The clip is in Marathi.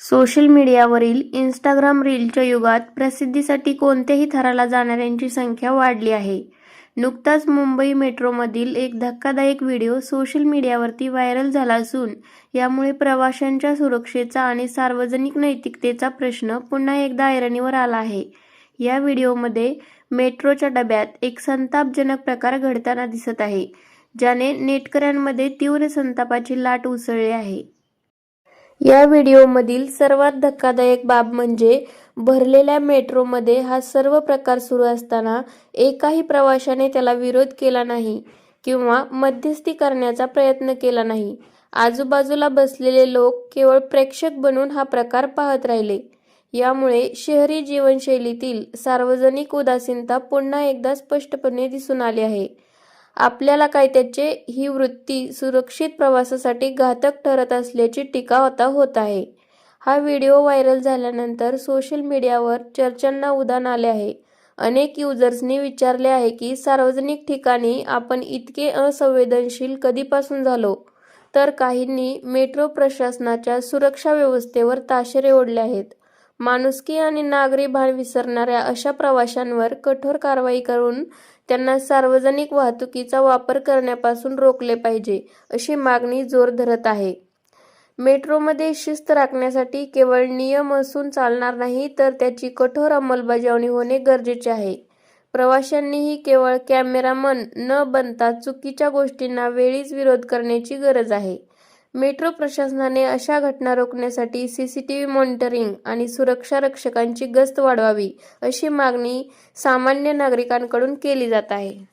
सोशल मीडियावरील इंस्टाग्राम रीलच्या युगात प्रसिद्धीसाठी कोणत्याही थराला जाणाऱ्यांची संख्या वाढली आहे. नुकताच मुंबई मेट्रोमधील एक धक्कादायक व्हिडिओ सोशल मीडियावरती व्हायरल झाला असून यामुळे प्रवाशांच्या सुरक्षेचा आणि सार्वजनिक नैतिकतेचा प्रश्न पुन्हा एकदा ऐरणीवर आला आहे. या व्हिडिओमध्ये मेट्रोच्या डब्यात एक संतापजनक प्रकार घडताना दिसत आहे, ज्याने नेटकऱ्यांमध्ये तीव्र संतापाची लाट उसळली आहे. या व्हिडिओमधील सर्वात धक्कादायक बाब म्हणजे भरलेल्या मेट्रोमध्ये हा सर्व प्रकार सुरू असताना एकाही प्रवाशाने त्याला विरोध केला नाही किंवा मध्यस्थी करण्याचा प्रयत्न केला नाही. आजूबाजूला बसलेले लोक केवळ प्रेक्षक बनून हा प्रकार पाहत राहिले. यामुळे शहरी जीवनशैलीतील सार्वजनिक उदासीनता पुन्हा एकदा स्पष्टपणे दिसून आली आहे. आपल्याला काय त्याचे ही वृत्ती सुरक्षित प्रवासासाठी घातक ठरत असल्याची टीका आता होत आहे. हा व्हिडिओ व्हायरल झाल्यानंतर सोशल मीडियावर चर्चांना उधाण आले आहे. अनेक युजर्सनी विचारले आहे की सार्वजनिक ठिकाणी आपण इतके असंवेदनशील कधीपासून झालो, तर काहींनी मेट्रो प्रशासनाच्या सुरक्षा व्यवस्थेवर ताशेरे ओढले आहेत. माणुसकी आणि नागरी भान विसरणाऱ्या अशा प्रवाशांवर कठोर कारवाई करून त्यांना सार्वजनिक वाहतुकीचा वापर करण्यापासून रोखले पाहिजे, अशी मागणी जोर धरत आहे. मेट्रोमध्ये शिस्त राखण्यासाठी केवळ नियम असून चालणार नाही, तर त्याची कठोर अंमलबजावणी होणे गरजेचे आहे. प्रवाशांनीही केवळ कॅमेरामन न बनता चुकीच्या गोष्टींना वेळीच विरोध करण्याची गरज आहे. मेट्रो प्रशासनाने अशा घटना रोखण्यासाठी सीसीटीव्ही मॉनिटरिंग आणि सुरक्षा रक्षकांची गस्त वाढवावी, अशी मागणी सामान्य नागरिकांकडून केली जात आहे.